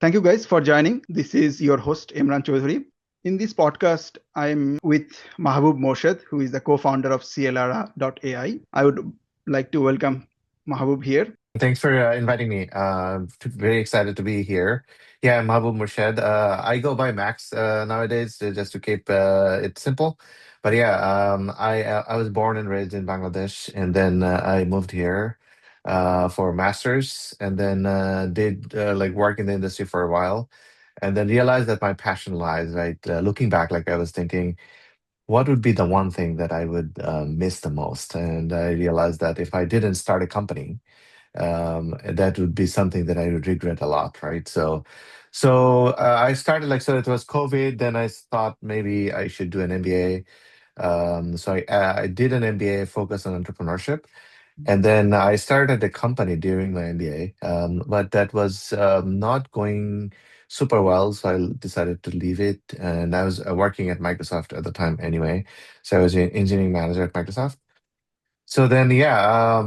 Thank you guys for joining. This is your host Imran Chaudhary. In this podcast, I'm with Mahbub Morshed, who is the co-founder of CLR.ai. I would like to welcome Mahbub here. Thanks for inviting me. Very excited to be here. Yeah, I'm Mahbub Morshed. I go by Max nowadays, just to keep it simple. But yeah, I was born and raised in Bangladesh, and then I moved here for a master's, and then did like work in the industry for a while, and then realized that my passion lies right. Looking back, like I was thinking, what would be the one thing that I would miss the most? And I realized that if I didn't start a company that would be something that I would regret a lot, right? So I started like so. It was COVID. Then I thought maybe I should do an MBA. So I did an MBA focused on entrepreneurship, and then I started a company during my MBA, but that was not going super well. So I decided to leave it, and I was working at Microsoft at the time anyway. So I was an engineering manager at Microsoft. So then, yeah,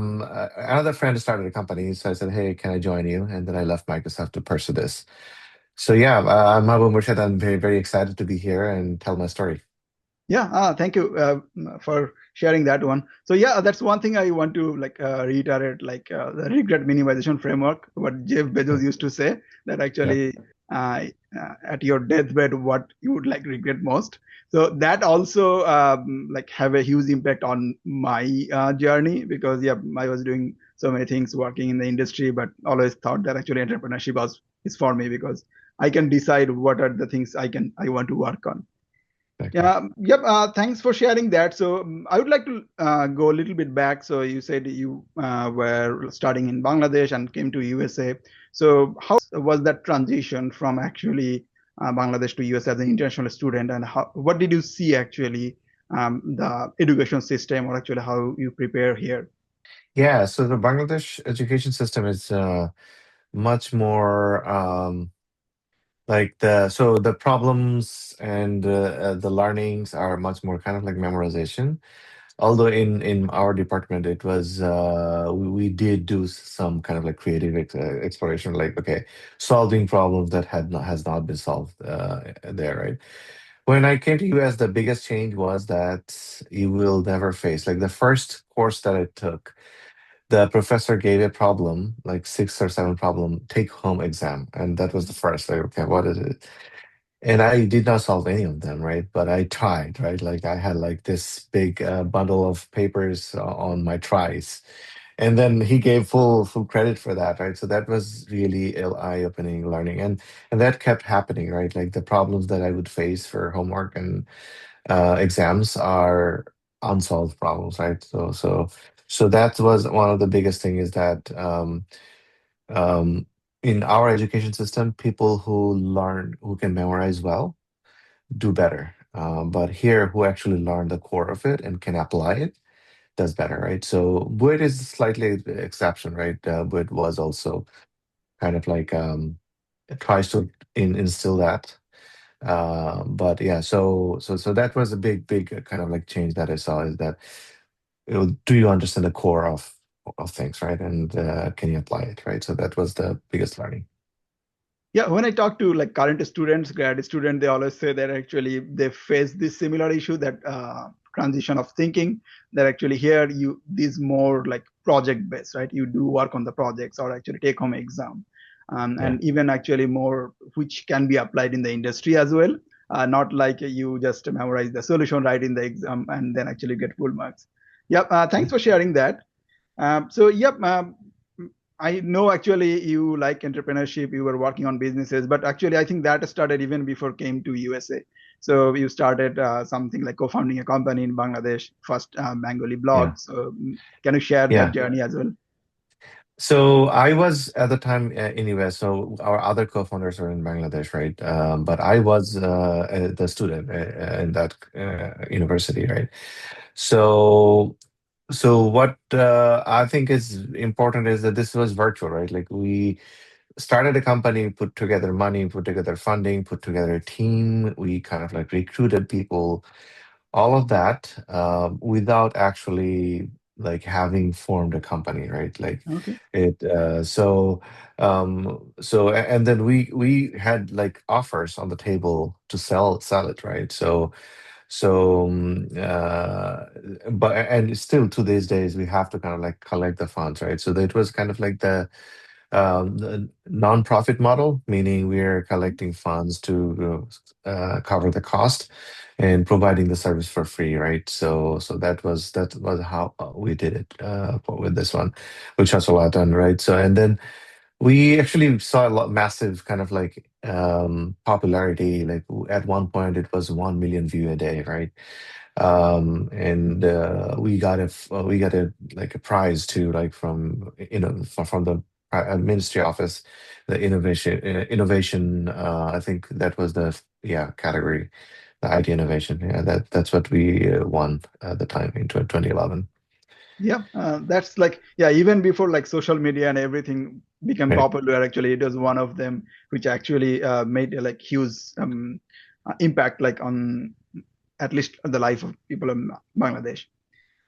another friend started a company. So I said, "Hey, can I join you?" And then I left Microsoft to pursue this. So yeah, I'm Mahbub Morshed. I'm very, very excited to be here and tell my story. Yeah, thank you for sharing that one. So yeah, that's one thing I want to reiterate, the regret minimization framework, what Jeff Bezos used to say, that Yeah. actually at your deathbed, what you would like regret most. So that also have a huge impact on my journey, because yeah, I was doing so many things working in the industry, but always thought that actually entrepreneurship is for me, because I can decide what are the things I want to work on. Exactly. Yeah, yep. Thanks for sharing that. So I would like to go a little bit back. So you said you were studying in Bangladesh and came to USA. So how was that transition from actually Bangladesh to US as an international student, and what did you see actually the education system, or actually how you prepare here? Yeah. So the Bangladesh education system is much more like the problems and the learnings are much more kind of like memorization. Although in our department, it was we did do some kind of like creative exploration, like okay, solving problems that has not been solved there, right? When I came to US, the biggest change was that you will never face like the first course that I took. The professor gave a problem, like six or seven problem take home exam, and that was the first. Like, okay, what is it? And I did not solve any of them, right? But I tried, right? Like I had like this big bundle of papers on my tries, and then he gave full credit for that, right? So that was really eye-opening learning, and that kept happening, right? Like the problems that I would face for homework and exams are unsolved problems, right? So that was one of the biggest thing is that um, in our education system, people who can memorize well do better. But here, who actually learn the core of it and can apply it does better, right? So BUIT is slightly the exception, right? BUIT was also kind of like it tries to instill that. But yeah, so that was a big kind of like change that I saw is that do you understand the core of things, right? And can you apply it, right? So that was the biggest learning. Yeah, when I talk to like current students, grad students, they always say that actually they face this similar issue, that transition of thinking. That actually here you this more like project based, right? You do work on the projects or actually take home exam, Yeah. and even actually more which can be applied in the industry as well. Not like you just memorize the solution right in the exam and then actually get full marks. Yep. Yeah. Thanks for sharing that. So yep, I know actually you like entrepreneurship. You were working on businesses, but actually I think that started even before came to USA. So you started something like co-founding a company in Bangladesh, first Bengali Yeah. blog. So can you share that Yeah. journey as well? So I was at the time in US. So our other co-founders are in Bangladesh, right? But I was the student in that university, right? So so what I think is important is that this was virtual, right? Like we started a company, put together money, put together funding, put together a team. We kind of like recruited people, all of that without actually like having formed a company, right? Like Okay. it and then we had like offers on the table to sell it, right? So but and still to these days we have to kind of like collect the funds, right? So that was kind of like the non-profit model, meaning we're collecting funds to cover the cost and providing the service for free, right? So that was how we did it with this one, which was a lot done, right? So and then we actually saw a lot massive kind of like popularity. Like at one point, it was 1 million view a day, right? And we got a like a prize too, like from from the ministry office, the innovation. I think that was the yeah category, the IT innovation. Yeah, that's what we won at the time in 2011. Yeah, that's like, yeah, even before like social media and everything became Right. popular, actually, it was one of them which actually made like huge impact like on at least the life of people in Bangladesh.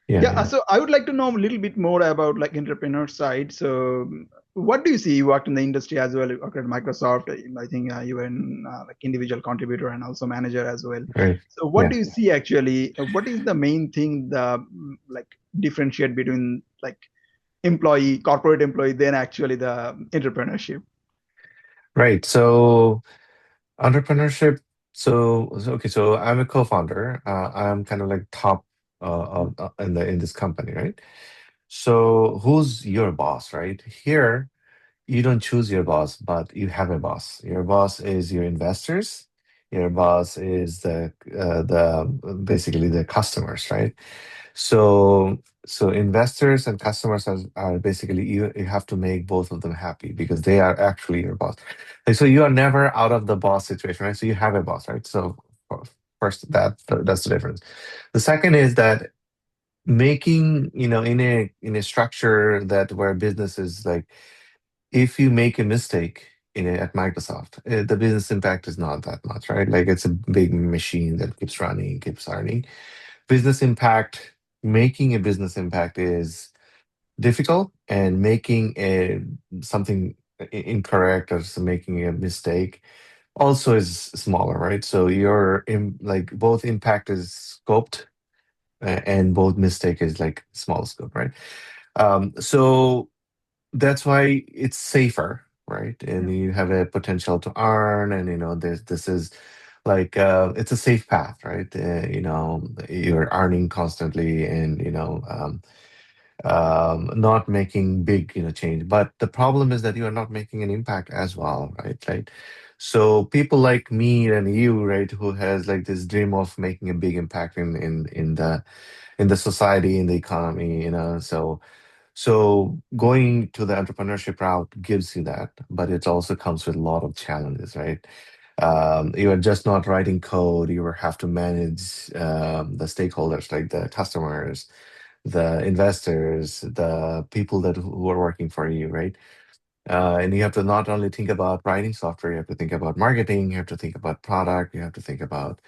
Yeah, Yeah, yeah, so I would like to know a little bit more about like entrepreneur side. So, what do you see? You worked in the industry as well. You worked at Microsoft. I think you were in, like individual contributor and also manager as well. right. So, what Yeah. do you see actually? What is the main thing the like differentiate between like employee, corporate employee, then actually the entrepreneurship? Right. So entrepreneurship. Okay. So I'm a co-founder. I'm kind of like top in this company, right? So who's your boss, right? Here, you don't choose your boss, but you have a boss. Your boss is your investors. Your boss is the basically the customers, right? So investors and customers are basically you have to make both of them happy because they are actually your boss. Like, so you are never out of the boss situation, right? So you have a boss, right? So first that's the difference. The second is that making in a structure that where business is like if you make a mistake at Microsoft, the business impact is not that much, right? Like it's a big machine that keeps running, keeps earning. Business impact, making a business impact is difficult, and making a something incorrect or making a mistake also is smaller, right? So your like both impact is scoped and both mistake is like small scope, right? So that's why it's safer, right? And Yeah. you have a potential to earn, and this is like it's a safe path, right? You're earning constantly, and not making big change. But the problem is that you are not making an impact as well, right? So people like me and you, right, who has like this dream of making a big impact in the society, in the economy, so going to the entrepreneurship route gives you that, but it also comes with a lot of challenges, right? You are just not writing code. You will have to manage the stakeholders, like the customers, the investors, the people who are working for you, right? And you have to not only think about writing software, you have to think about marketing, you have to think about product, you have to think about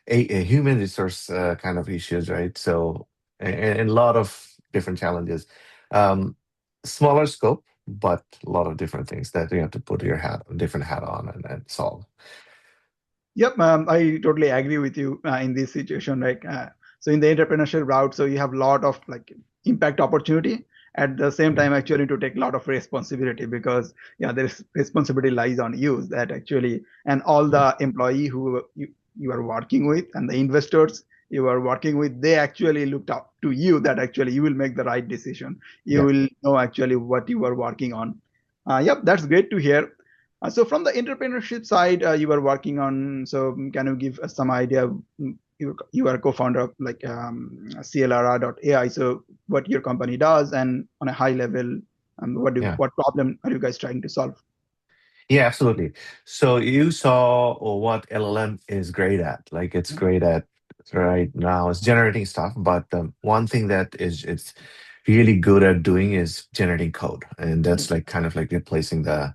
a human resource kind of issues, right? So, and a lot of different challenges. Um, Smaller scope, but a lot of different things that you have to put your different hat on and solve. Yep, I totally agree with you in this situation. Like, so in the entrepreneurship route, so you have a lot of like impact opportunity. At the same Yeah, time, actually, to take a lot of responsibility because yeah, there's responsibility lies on you that actually and all yeah, the employee who you are working with and the investors you are working with, they actually looked up to you that actually you will make the right decision. You yeah, will know actually what you are working on. Yep, that's great to hear. So from the entrepreneurship side, you were working on. So can you give us some idea? You are a co-founder of like CLR.ai. So what your company does, and on a high level, yeah. what problem are you guys trying to solve? Yeah, absolutely. So you saw what LLM is great at. Like it's great at right now it's generating stuff, but the one thing that is it's really good at doing is generating code. And Yeah. that's like kind of like replacing the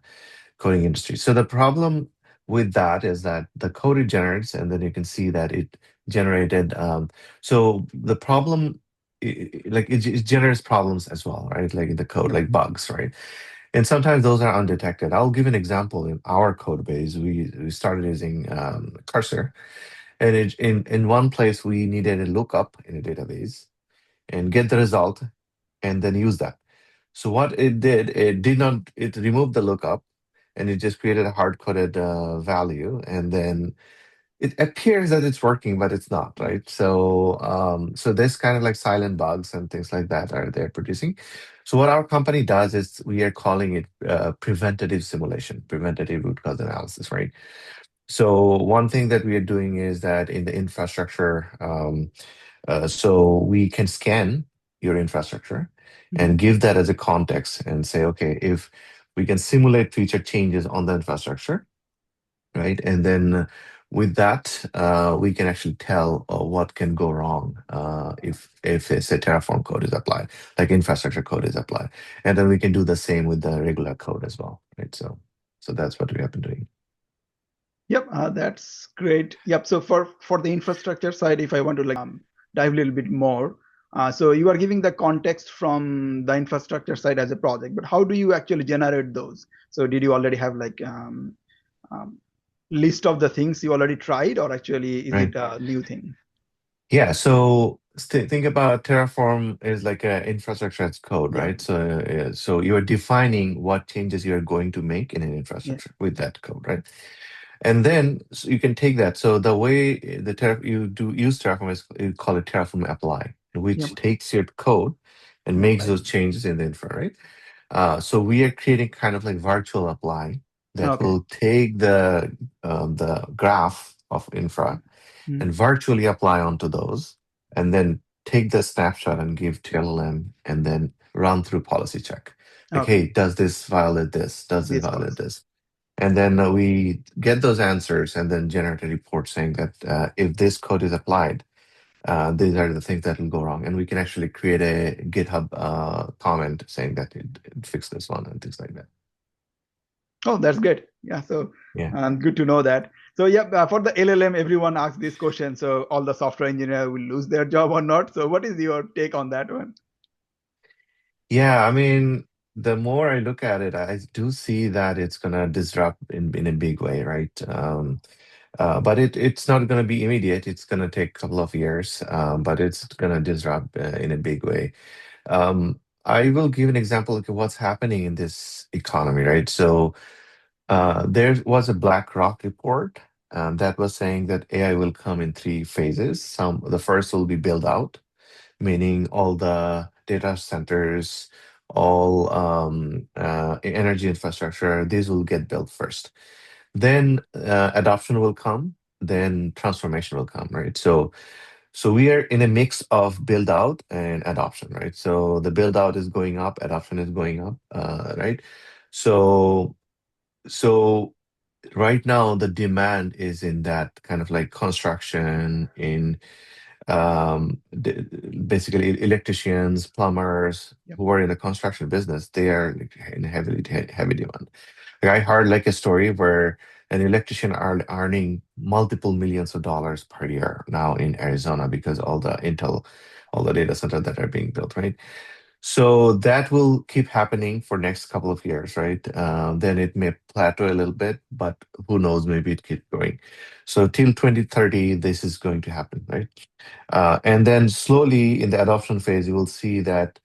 coding industry. So the problem with that is that the code it generates, and then you can see that it generated. So the problem. it generates problems as well, right? Like in the code, Yep. like bugs, right? And sometimes those are undetected. I'll give an example. In our code base, we started using Cursor, and in one place we needed a lookup in a database and get the result and then use that. So what it did not, it removed the lookup and it just created a hard-coded value, and then it appears that it's working, but it's not, Yep. right? So this kind of like silent bugs and things like that are they're producing. So what our company does is we are calling it preventative simulation, preventative root cause analysis, right? So one thing that we are doing is that in the infrastructure, so we can scan your infrastructure and Mhm. give that as a context and say, okay, if we can simulate future changes on the infrastructure, right? And then with that, we can actually tell what can go wrong if it's a Terraform code is applied, like infrastructure code is applied, and then we can do the same with the regular code as well, right? So that's what we have been doing. Yep, that's great. Yep. So for the infrastructure side, if I want to dive a little bit more, so you are giving the context from the infrastructure side as a project, but how do you actually generate those? So did you already have um, list of the things you already tried, or actually is Right. it a new thing? Yeah, so think about Terraform is like an infrastructure as code, Yeah. right? So you're defining what changes you're going to make in an Yeah. infrastructure with that code, right? And then you can take that. So the way you do use Terraform is you call it Terraform apply, which Yep. takes your code and And makes apply. those changes in the infra, right? So we are creating kind of like virtual apply that Okay. will take the graph of infra Mm. and virtually apply onto those, and then take the snapshot and give to LLM, and then run through policy check. Like, Okay. hey, does this violate this? Does this This violate policy. this? And then we get those answers and then generate a report saying that if this code is applied, these are the things that will go wrong. And we can actually create a GitHub comment saying that it fixed this one and things like that. Oh, that's good. Yeah, so Yeah. good to know that. So yeah, for the LLM, everyone asks this question. So all the software engineer will lose their job or not? So what is your take on that one? Yeah, I mean, the more I look at it, I do see that it's gonna disrupt in a big way, right? But it's not gonna be immediate. It's gonna take a couple of years, but it's gonna disrupt in a big way. I will give an example of what's happening in this economy, right? So there was a BlackRock report that was saying that AI will come in three phases. The first will be build out, meaning all the data centers, all energy infrastructure, these will get built first. Then adoption will come, then transformation will come, right? So we are in a mix of build out and adoption, right? So the build out is going up, adoption is going up, right? So so right now the demand is in that kind of like construction in basically electricians, plumbers Yep. who are in the construction business, they are like in heavy demand. Like I heard like a story where an electrician are earning multiple millions of dollars per year now in Arizona because all the data centers that are being built, right? So that will keep happening for next couple of years, right? Then it may plateau a little bit, but who knows? Maybe it keep going. So till 2030, this is going to happen, right? And then slowly in the adoption phase, you will see that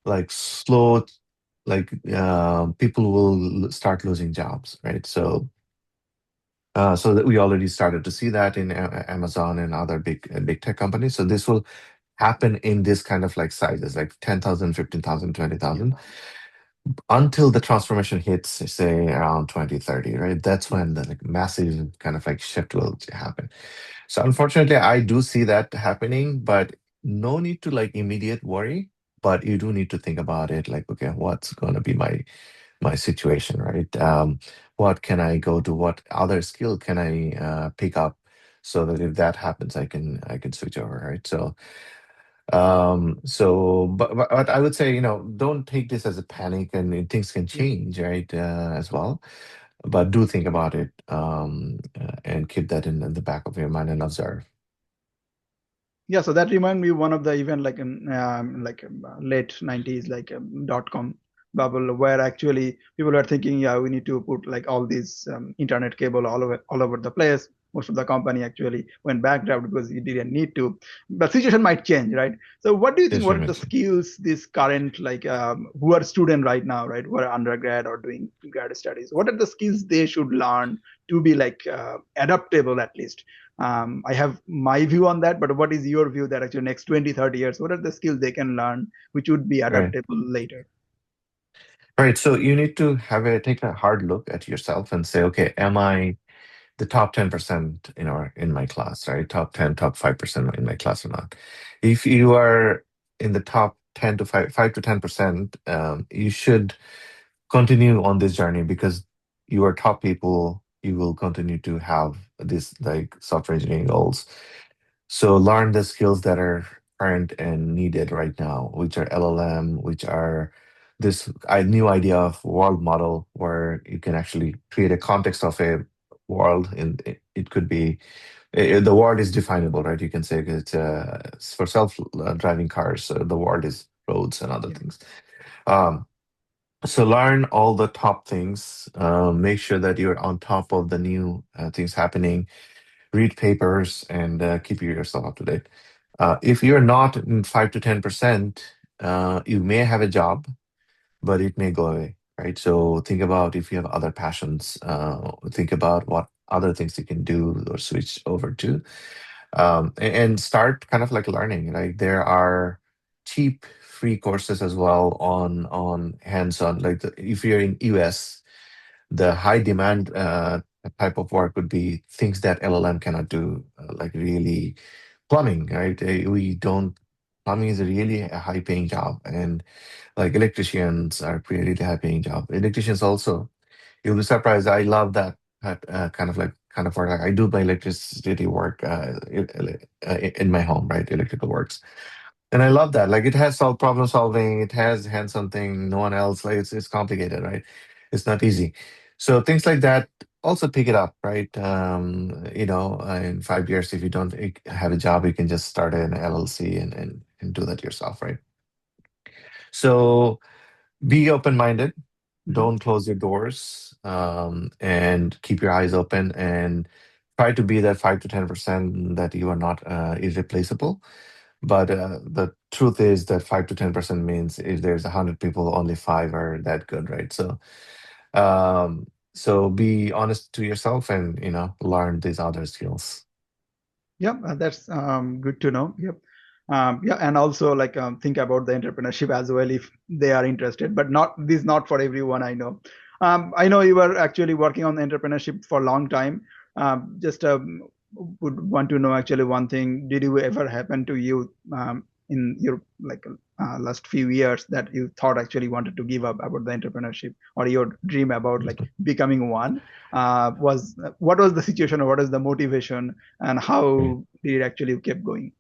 like slow, like people will start losing jobs, right? So that we already started to see that in Amazon and other big tech companies. So this will happen in this kind of like sizes, like 10,000, 15,000, twenty Yep. thousand, until the transformation hits, say around 2030, right? That's Yep. when the like massive kind of like shift will happen. So unfortunately, I do see that happening, but no need to like immediate worry. But you do need to think about it, like, okay, what's going to be my situation, right? What can I go to? What other skill can I pick up so that if that happens, I can switch over, right? But I would say, don't take this as a panic, and things can Yep. change, right? As well, but do think about it, and keep that in the back of your mind and observe. Yeah, so that remind me one of the event like late 90s dot-com bubble where actually people were thinking, yeah, we need to put like all these internet cable all over the place. Most of the company actually went bankrupt because you didn't need to. But situation might change, right? So what do you think? Yes, What very are the much. skills this current who are student right now, right? Who are undergrad or doing grad studies? What are the skills they should learn to be adaptable at least? I have my view on that, but what is your view that actually next 20, 30 years, what are the skills they can learn which would be Right. adaptable later? Right. So you need to take a hard look at yourself and say, okay, am I the top 10% in my class, right? Top 10, top 5% in my class or not? If you are in the top 10 to 5 to 10%, you should continue on this journey because you are top people. You will continue to have this like software engineering goals. So learn the skills that are current and needed right now, which are LLM, which are this new idea of world model where you can actually create a context of a world. And it could be the world is definable, right? You can say it's for self-driving cars. So the world is roads and other Yeah, things. Um, so learn all the top things. Make sure that you're on top of the new things happening. Read papers and keep yourself up to date. If you're not in 5 to 10%, you may have a job, but it may go away, right? So think about if you have other passions. Think about what other things you can do or switch over to, and start kind of like learning. Like there are cheap free courses as well on hands-on. Like if you're in US, the high demand type of work would be things that LLM cannot do, like really plumbing, right? We don't. Plumbing is a really a high paying job, and like electricians are really high paying job. Electricians also, you'll be surprised. I love that kind of work. Like I do my electricity work in my home, right? Electrical works, and I love that. Like it has problem solving. It has hands on thing. No one else. Like it's complicated, right? It's not easy. So things like that also pick it up, right? In 5 years, if you don't have a job, you can just start an LLC and do that yourself, right? So be open minded. hmm Don't close your doors, and keep your eyes open and try to be that 5 to 10% that you are not irreplaceable. But the truth is that 5 to 10% means if there's 100 people, only five are that good, right? So be honest to yourself and learn these other skills. Yeah, that's good to know. Yep. Yeah, and also think about the entrepreneurship as well if they are interested, but not for everyone. I know you were actually working on entrepreneurship for a long time. Just would want to know actually one thing. Did you ever happen to you in your last few years that you thought actually wanted to give up about the entrepreneurship or your dream about like becoming one? Was What was the situation or what is the motivation and Right. how did it actually kept going?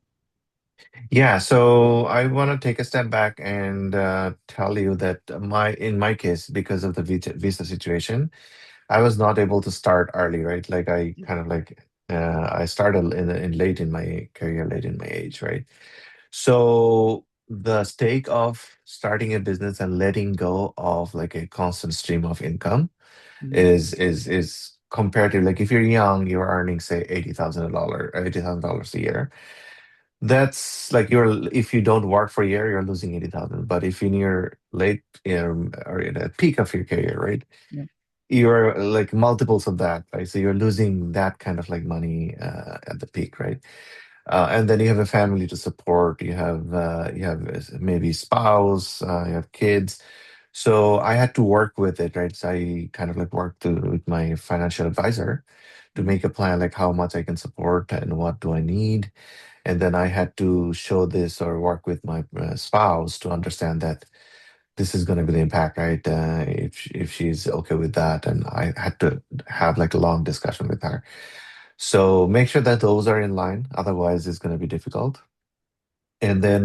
Yeah, so I want to take a step back and tell you that in my case, because of the visa situation, I was not able to start early, right? Like I Yeah. kind of like I started in late in my career, late in my age, right? So the stake of starting a business and letting go of like a constant stream of income Mhm. is comparative. Like if you're young, you're earning say $80,000 a year. That's like if you don't work for a year, you're losing 80,000. But if you're near late or in a peak of your career, right? Yeah. You're like multiples of that, right? So you're losing that kind of like money at the peak, right? And then you have a family to support. You have maybe spouse, you have kids. So I had to work with it, right? So I kind of like worked with my financial advisor to Mhm. make a plan, like how much I can support and what do I need. And then I had to show this or work with my spouse to understand that this is going to be the impact, right? If she's okay with that, and I had to have like a long discussion with her. So make sure that those are in line. Otherwise, it's going to be difficult. And then,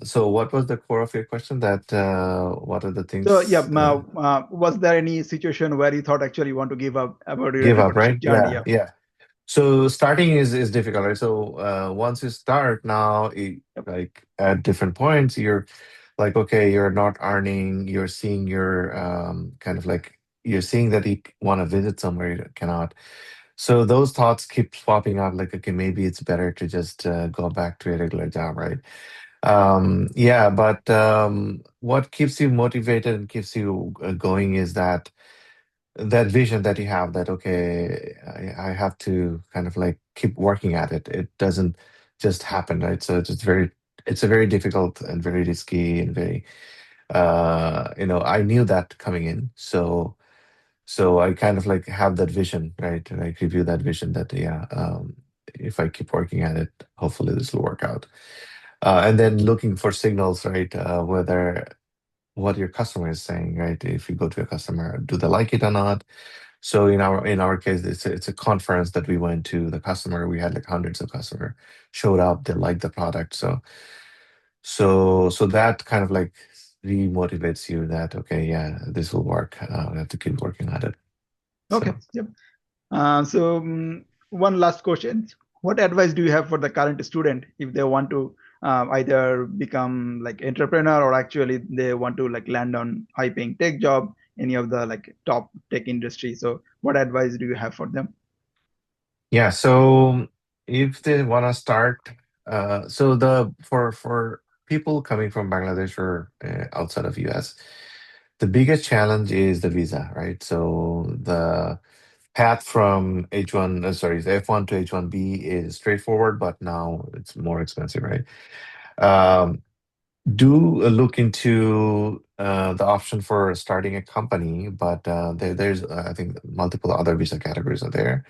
so what was the core of your question? That what are the So yeah, things was there any situation where you thought actually you want to give up about your give up, right? entrepreneurship journey? Yeah, Yeah. yeah. So starting is difficult, right? So once you start now, like at different points, you're like, okay, you're not earning, you're seeing your kind of like you're seeing that you want to visit somewhere you cannot. So those thoughts keep popping up, like, okay, maybe it's better to just go back to a regular job, right? Yeah, but what keeps you motivated and keeps you going is that vision that you have that, okay, I have to kind of like keep working at it. It doesn't just happen, right? So it's a very difficult and very risky and very I knew that coming in. So I kind of like have that vision, right? And I give you that vision that, yeah, if I keep working at it, hopefully this will work out. And then looking for signals, right? Whether what your customer is saying, right? If you go to a customer, do they like it or not? So in our case, it's a conference that we went to. The customer, we had like hundreds of customers showed up. They liked the product, so that kind of like remotivates you that, okay, yeah, this will work. We have to keep working at it. Okay. So Yep. One last question. What advice do you have for the current student if they want to either become like entrepreneur or actually they want to like land on high paying tech job, any of the like top tech industry? So what advice do you have for them? yeah, so if they want to start, so the for people coming from Bangladesh or outside of US, the biggest challenge is the visa, right? So the path from H1, sorry, F1 to H1B is straightforward, but now it's more expensive, right? Um, do look into the option for starting a company, but there's I think multiple other visa categories are there.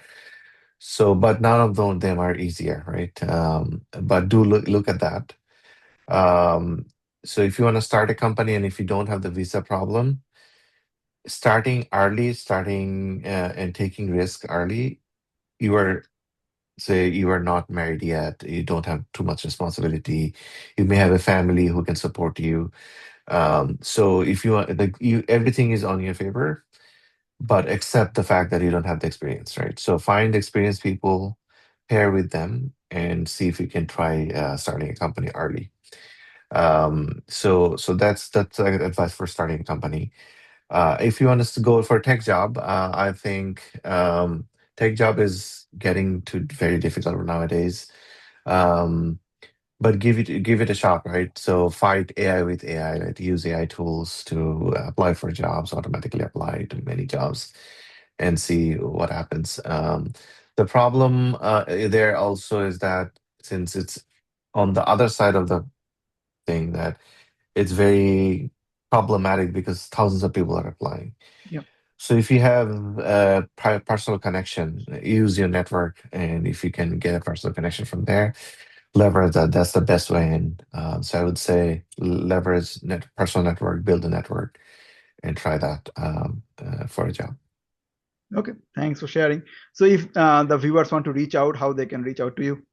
So, but none of them are easier, right? But do look at that. Um, so if you want to start a company and if you don't have the visa problem, starting early, starting and taking risk early, you are say you are not married yet, you don't have too much responsibility, you may have a family who can support you. So if you want, like you, everything is on your favor, but except the fact that you don't have the experience, right? So find experienced people, pair with them, and see if you can try starting a company early. So that's advice for starting a company. If you want us to go for a tech job, I think tech job is getting to very difficult nowadays. Um, but give it a shot, right? So fight AI with AI, right? Use AI tools to apply for jobs, automatically apply to many jobs, and see what happens. The problem there also is that since it's on the other side of the thing, that it's very problematic because thousands of people are applying. Yeah. So if you have a personal connection, use your network, and if you can get a personal connection from there, leverage that. That's the best way in. So I would say leverage personal network, build a network, and try that for a job. Okay. Thanks for sharing. So if the viewers want to reach out, how they can reach out to you?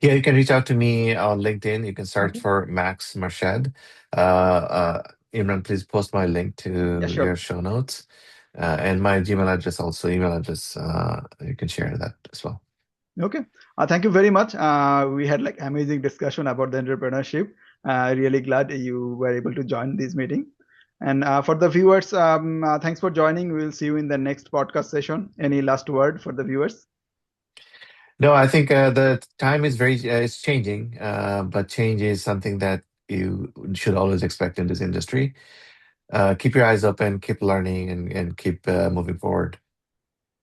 Yeah, you can reach out to me on LinkedIn. You can search Okay. for Max Murshed. Imran, please post my link Yeah, to sure. your show notes. And my Gmail address, also email address. You can share that as well. Okay. Thank you very much. We had like amazing discussion about the entrepreneurship. Really glad you were able to join this meeting. And for the viewers, thanks for joining. We'll see you in the next podcast session. Any last word for the viewers? No, I think the time is very it's changing, but change is something that you should always expect in this industry. Keep your eyes open, keep learning, and keep moving forward.